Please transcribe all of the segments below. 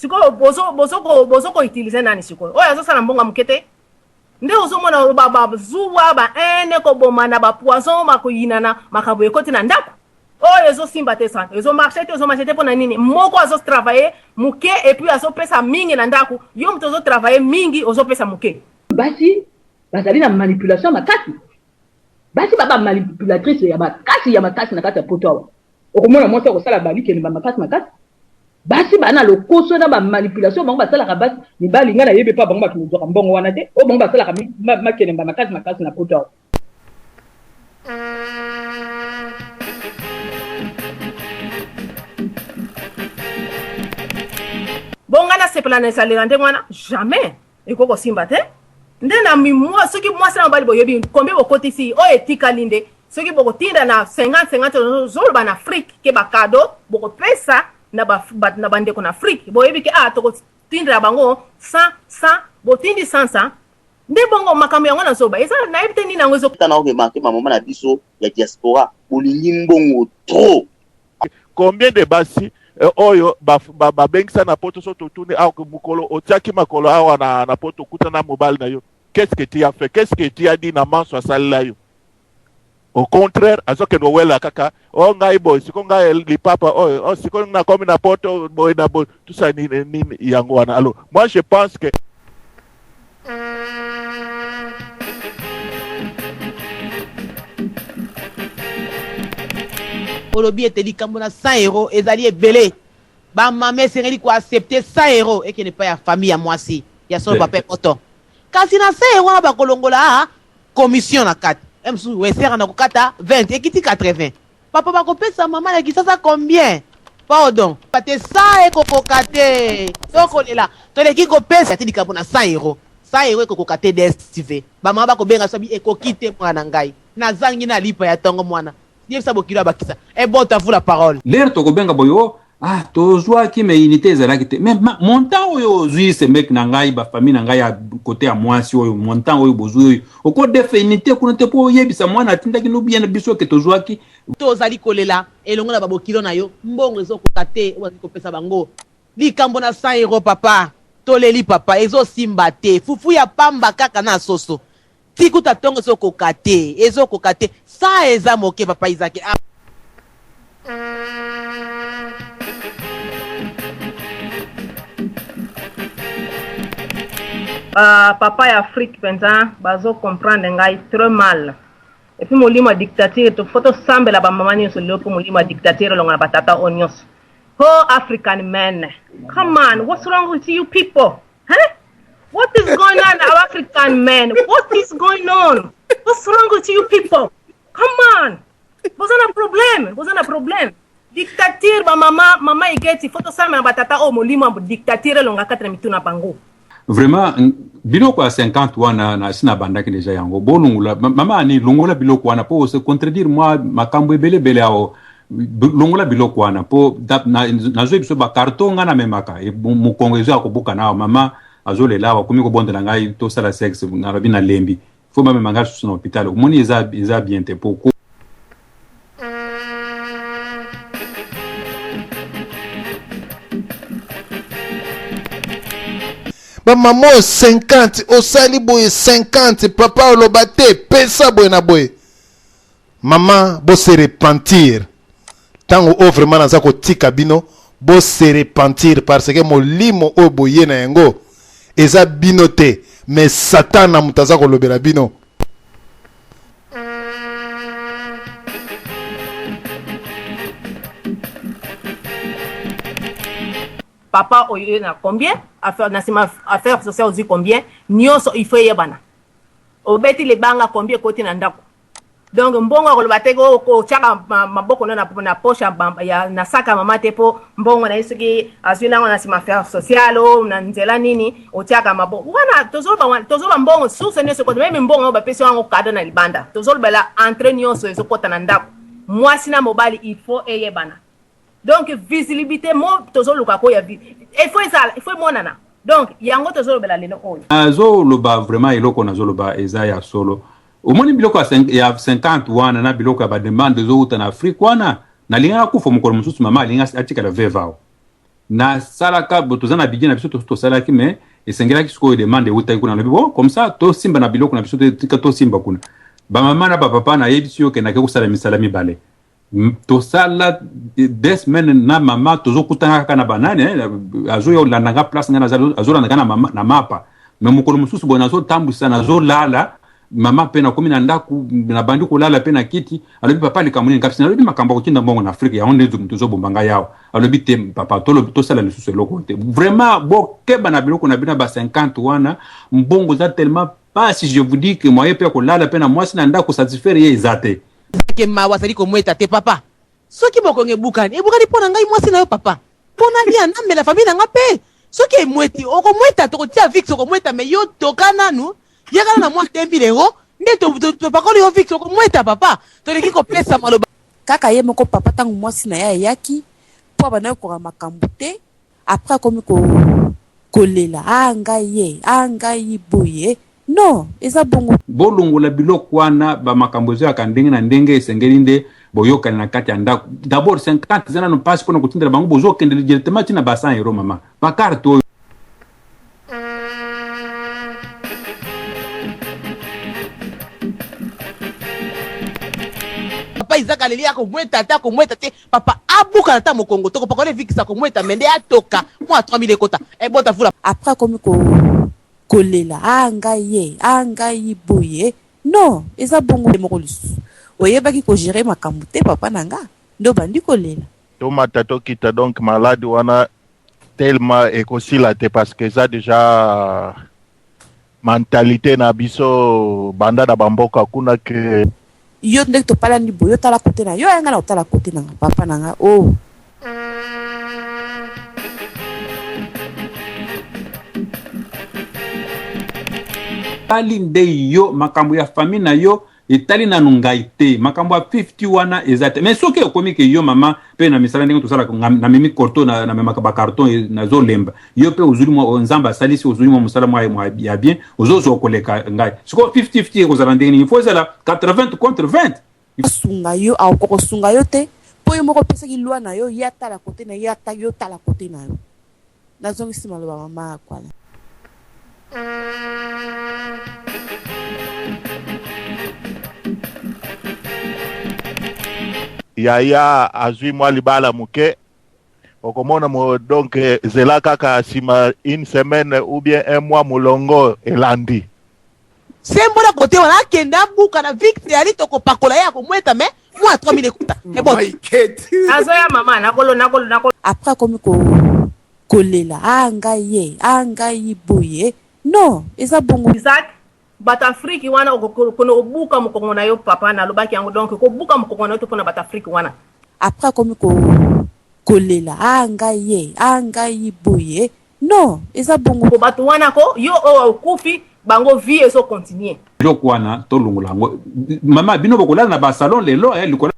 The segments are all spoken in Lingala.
siko bozo ko utiliser nani siko oyo azosala mbongo mukete nde ozomona ba zuwa ba ene ko bomana ba poison makoyinana makabo ekoti na ndako oyo ezosimba te sana ezomarche te pona nini moko azotravailler muke et puis azopesa mingi na ndako yo muto azotravailler mingi ozopesa muke basi bazali na manipulation makasi basi baba manipulatrice ya makasi na kati ya poto awa okomona mwasi akosala balike ni makasi basi bana lokoso na ba manipulation bango basalaka basi ni balinga na yebe pa bango bakinzoka mbongo wana te o bango basalaka makene makasi na poto awa bongana sepela na esalera nde mwana jamais ekoko simba te nde na mimwa soki mwasi na mobali boyebi combien bokotisi oyo etikali nde soki bokotinda na 50 zoloba na Afrique ke bakado bokopesa na bandeko na Afrique boyebi ke tokotindela bango 100 botindi 100 nde bongo makambo yango na zoba eza nayebi te nini yango ezokutana okemake mamama na biso ya diaspora bolingi mbongo trop. Combien de basi oyo babengisa na poto so totune au mukolo otiaki makolo awa na poto kutana mobile na yo. Qu'est-ce que tu as fait? Qu'est-ce que tu as dit na manso asala yo? Au contraire, azoke no wela kaka o ngai boy siko ngai li papa o siko na komi na poto boy na boy tout ça ni yango wana. Alors moi je pense que Olobi eteli kambo na 100 € ezali ebele ba mame sengeli ko accepter 100 € et que ne pas ya famille ya mwasi ya son papa poto kasi na 100 € ba kolongola commission na 4 emsu wesera na kokata 20 ekiti 80 papa ba kopesa mama ya kisasa combien pardon pate 100 ekokokate sokolela to leki kopesa eteli kambo na 100 € 100 € ekokokate DSTV ba mama ba kobenga sabi ekokite mwana ngai na zangi na lipa ya tongo mwana. Et bon, t'as la parole. L'air tokobenga boyo, tozwa ki me unité ezalaki te. Mais montant oyo zui ce mec nangai ba famille nangai ya côté à moi si oyo montant oyo bozui. Oko defa unité kuna te po yebisa mwana tindaki no bien biso ke tozwa ki. Tozali kolela elongo na babokilo na yo. Mbongo ezokota te oyo kopesa bango. Likambo na 100 € papa. Toleli papa ezo simba te. Fufu ya pamba kaka na soso. Tikuta tongo ezo kokate sa eza moke papa Isaac papa ya Afrique penza bazo comprendre ngai très mal et puis molimo dictature to photo sambela ba mama nyonso lepo molimo dictature longa batata onyos African men, come on, what's wrong with you people, huh? What is going on, our African men? What is going on? What's wrong with you people? Come on. Vous avez un problème. Dictature, mama igeti, photo sama batata o molimo dictature longa 4 mituna pango. Vraiment, biloko à 50 wana na sina bandaki deja yango. Bonungula, mama ani longola biloko wana po se contredire moi makambo ebele ao longola biloko wana po na zo biso ba carton ngana memaka e mu kongezo akobuka na mama azole la wa komiko bonde ngai to sala sexe na babina lembi faut même manga sur na hôpital moni eza bien te poko ba maman 50 osali boye 50 papa olobate pesa boye na boye maman bo se repentir tango o vraiment naza ko tika bino bo se repentir parce que molimo o boye na yango eza bino te mais satan na mutaza ko lobela bino. Papa oyo na combien affaire sociale ozi combien nyonso il faut yebana obeti le banga combien koti na ndako donc mbongo ko bateko ko chaka maboko na poche ya na saka mama tepo mbongo na isuki azwina na sima affaire sociale na nzela nini o chaka maboko wana tozoba mbongo source ne se ko même mbongo ba pesi wango kado na libanda tozoba la entre nyonso ezokota na ndako mwasi na mobali il faut yebana. Donc visibilité mo tozoluka ko ya il faut monana donc yango tozolobela lelo oyo azo loba vraiment eloko nazoloba eza ya solo omoni biloko ya 50 wana na biloko ba demande zo uta na Afrique wana na linga kufa mukolo mususu mama linga atika la vevao na salaka botoza na bidje na biso to salaki mais esengela ki siko demande uta kuna lobi bon comme ça to simba na biloko na biso to simba kuna ba mama na ba papa na yebisi yo ke na ke kusala misala mibale to sala des semaines na mama tozo kutanga kana banane azo yo landanga place ngana azo landanga na mama na mapa mais mukolo mususu bona zo tambusa na zo lala mama pena komi na ndaku na bandi ko lala pena kiti alobi papa le kamuni kapsina alobi makamba ko tinda mbongo na Afrique ya onde zo bombanga yao alobi te papa to sala le susu loko te vraiment bo keba na biloko na bina ba 50 wana mbongo za tellement pas si je vous dis que moi pe ko lala pena moi sina ndaku satisfaire ye ezate ke mawa sali ko mweta te papa soki boko ngebukani ebukani pona ngai mwasi na yo papa pona lia na me la famille nga pe soki mweti oko mweta to tia vix oko mweta me yo tokana nu yaka na mwa tembi lero ndeto to pakoli yo vix oko mweta papa to leki ko pesa maloba kaka ye moko papa tangu mwasi na ya yaki po bana ko makambu te après komi ko kolela ngai boye no eza bongo bolongola biloko wana ba makambo zo ya ndenge na ndenge esengeli nde boyokana na kati ya ndako d'abord 50 zana no passe pour kutindela bango bozo kendele directement tina ba 100 € mama ba carte oyo papa izaka leli yako mweta te papa abuka na ta mokongo toko pakole vikisa ko mweta mende atoka mwa 3000 ekota ebota vula après komi ko kolela ngai boye no eza bongo moko lisusu oyebaki ko gérer makambo te papa nanga ndo bandi kolela tomata tokita donc malade wana tellement ekosila te parce que ça déjà mentalité na biso banda na bamboka kuna ke yo ndenge topalani boye otala kote na yo yanga na otala kote nanga papa nanga oh tali nde yo makambo ya famille na yo etali na nungai te makambo ya 50 wana ezate mais soki okomi ke yo mama pe na misala ndenge tosala na mimi korto na mema ba carton na zo lemba yo pe uzuli mo nzamba salisi uzuli mo musala mwa ya bien ozozo koleka ngai siko 50-50 kozala ndenge il faut ça 80 contre 20 sunga yo au ko sunga yo te po yo moko pesa ki lwa na yo yata la kote na yata yo tala kote na yo nazongi sima lo mama kwala yaya azwi mwa libala muke okomona mo donc zela kaka sima une semaine ou bien un mois mulongo elandi sembola kote wana kenda buka na victory ali toko pakola ya ko mweta me mwa 3000 ekota ebota azoya mama nakolo après komi ko kolela ngai boye no eza bongo Isaac Batafriki wana kono obuka mukongo na yo papa na lobaki yango donc ko buka mukongo na yo to pona Batafriki wana après komi ko kolela ngai boye no eza bongo ko batu wana ko yo o kufi bango vie eso continuer biloko wana tolongola yango mama bino bokolala na ba salon lelo likola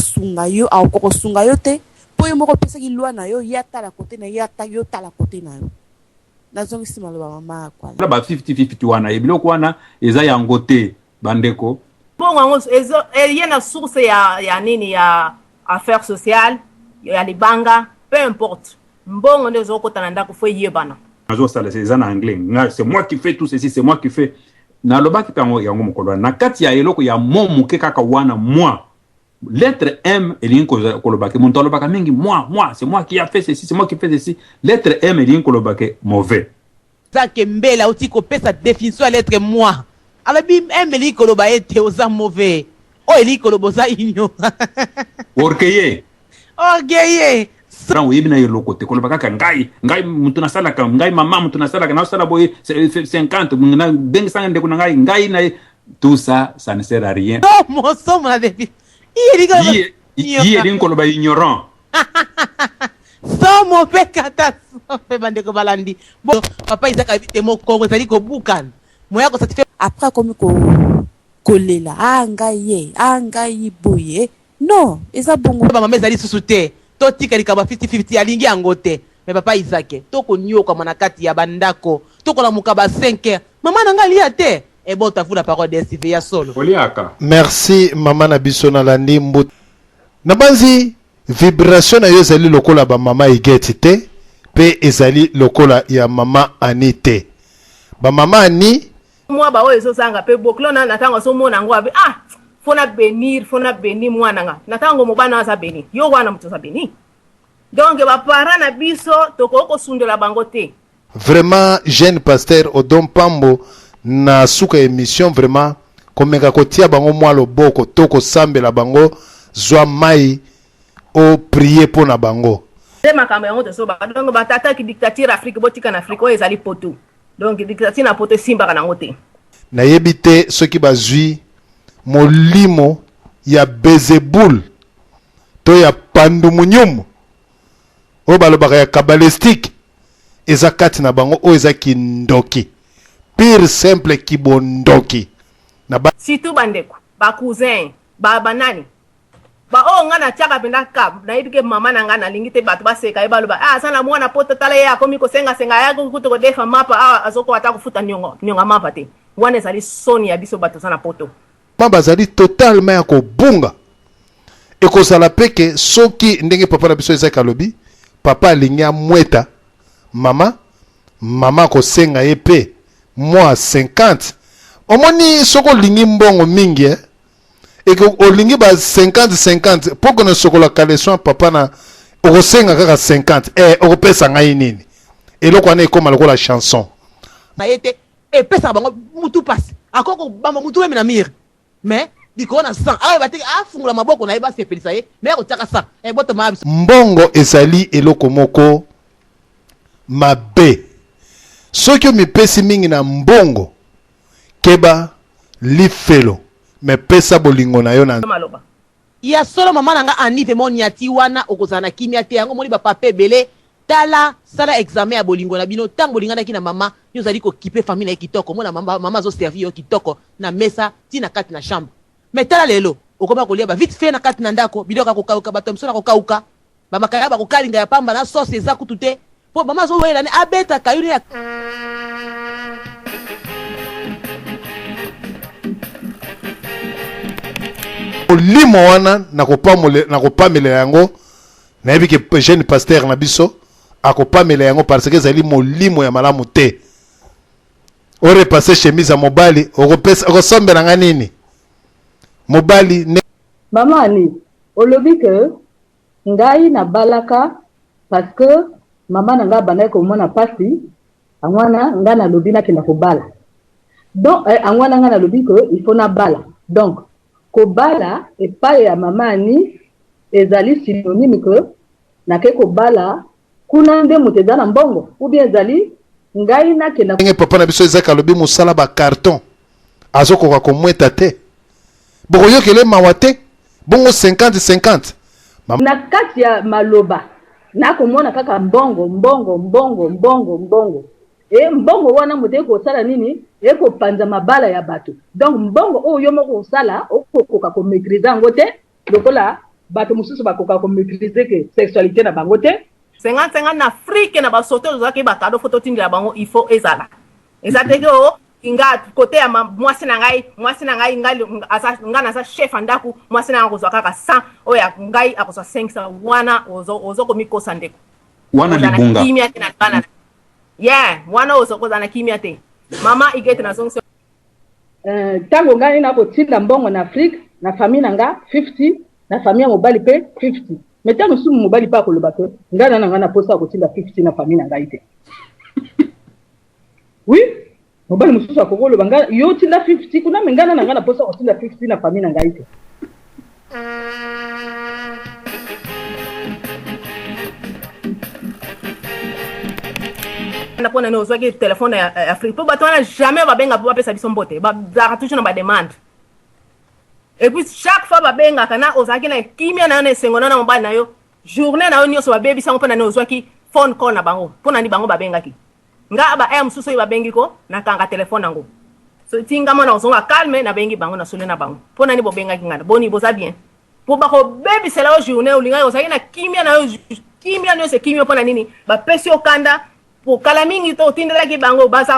sunga yo au ko sunga yo te po yo moko pesa ki lwa na yo yata la kote na yata yo tala kote na yo nazongi sima lo mama kwala ba 50-50 wana biloko wana eza yango te bandeko bon wango ezo yena source ya nini ya affaires sociales ya libanga peu importe mbongo ndezo kotana ndako fo yebana nazo sala eza na anglais c'est moi qui fais tout ceci c'est moi qui fais na lobaki pango yango mokolo na kati ya eloko ya momuke kaka wana moi lettre M elin kolobake mon tolobaka mingi moi c'est moi qui a fait ceci c'est moi qui fais ceci lettre M elin kolobake mauvais zake mbela uti ko pesa définition lettre moi alors bi mbeli koloba ete oza mauvais o eli koloboza inyo orgueilleux Ran yebina yelo kote kolobaka ka ngai mutu na sala ka ngai mama mutu na sala ka na sala boy 50 na bengi sanga ndeko na ngai na tout ça ça ne sert à rien non mon somme la défi il est koloba ignorant somo pe catastrophe bande ko balandi bon papa izaka bite mo kongo sali ko bukan moya ko satisfait après komi ko kolela ngai boye no eza bongo ba mama ezali susu te to tika likaba 50-50 alingi yango te mais papa izake to ko nyoka mana kati ya bandako to ko la mukaba 5 heures mama nanga lia te et bon t'as la parole d'STV ya solo. Oliaka. Merci mama na biso na landi mbut. Nabanzi vibration na yo ezali lokola ba mama igeti te pe ezali lokola ya mama Ani te. Ba mama Ani moi ba oyo ezosanga pe boklo na natango so mona ngo abe fona benir mwana nga natango mobana aza benir yo wana mutu za benir donc ba parents na biso toko sundola bango te. Vraiment jeune pasteur Odon Pambo na suka émission vraiment komeka kotia bango mwa loboko toko sambela bango zwa mai o prier pour na bango. Makambo yango to so ba donc ba tata ki dictature Afrique botika na Afrique oyo ezali poto. Donc dictature na poto simba kana ngote. Na yebite soki bazui molimo ya Bezebul to ya Pandumunyum o balobaka ya kabalistique eza kati na bango o eza kindoki pire simple kibondoki na ba surtout bandeko ba cousin ba banani ba o nga na chaka penda kab na yibike mama na nga na lingite bato baseka ebaloba sana mwana poto tala ya komi ko senga ya kuto ko defa mapa azoko ata kufuta nyonga mapa te wana ezali soni ya biso bato sana poto bazali totalement ya kobunga ekozala peke soki ndenge papa na biso ezaka lobi papa alingi amweta mama kosenga ye pe mwa 50 omoni soko olingi mbongo mingi eko olingi ba 50 poko na sokola kaleson papa na okosenga kaka 50 okopesa ngai nini eloko wana ekoma lokola chanson na yete pesa bango mutu passe akoko bamba mutu meme na mire mais dikona sang batiki afungula maboko na yeba sepelisa ye mais akotaka sang boto ma mbongo ezali eloko moko mabe soki omipesi mingi na mbongo keba lifelo me pesa bolingo na yo na maloba ya solo mama nanga Anite moniati wana okozana kimia te yango moni ba pape belé tala sala examen ya bolingo na bino tango bolingana ki na mama yo zali ko kipe famille na kitoko mona mama zo servir yo kitoko na mesa tina kati na chambre mais tala lelo okoma kolia ba vite fait na kati na ndako bidoka ko kauka bato msona ko kauka ba makaya ba ko kalinga ya pamba na sauce eza kutute po mama zo wela ne abeta kayuni ya limo wana na kopamela yango na yebi ke jeune pasteur na biso akopamela yango parce que ezali molimo ya malamu te orepase chemise ya mobali okosombela nga nini mobali mama Ani olobi ke ngai na balaka parce que mama na nga bandaki komona pasi angwana nga na lobi nakenda kobala donc angwana nga na lobi ke il faut na bala donc kobala epai ya mama Ani ezali synonyme que nake kobala kuna nde moto eza na mbongo ou bien ezali ngai nakenda ndenge papa na biso ezaka lobi mosala ba carton azokoka komweta te bokoyokele mawa te bongo 50-50 na kati ya maloba nakomona kaka mbongo mbongo wana moto ekosala nini ekopanza mabala ya bato donc mbongo oyo yo moko osala okokoka komaîtriser yango te lokola bato mosusu bakoka komaîtriser ke sexualité na bango te 50 na Afrique na basote ozaki bakado photo tindela bango il faut ezala ezateke inga kote ya mwasi na ngai nga na sa chef andaku mwasi na ngai kozwa kaka 100 oya ngai akozwa 500 wana ozo komikosa ndeko wana libunga kimia te na bana wana ozokoza na kimia te mama igete na zongo tango ngai na kotinda mbongo na Afrique na famille na nga 50 na famille ya mobali pe 50 mais tango sumu mobali pa koloba ke ngai na nga na posa kotinda 50 na famille na ngai te oui mobali mususu akokoloba nga yo tinda 50 kuna mengana na nga na posa kotinda 50 na famille na ngai te na pona no zwaki téléphone ya Afrique po batona jamais babenga po bapesa biso mbote bazaka toujours na ba demande et puis chaque fois babenga kana ozaki na kimia na ne sengona na mobali na yo journée na yo nyoso babebi sango pona no zwaki phone call na bango pona ni bango babenga ki nga ba mususu babengi ko na kanga téléphone nango so tinga mona ozonga calme na bengi bango na solo na bango pona ni bobenga ki ngana boni boza bien po bako bebi c'est la journée ulinga ozaki na kimia na yo kimia no se kimia pona nini ba pesi okanda po kala mingi to tindela ki bango baza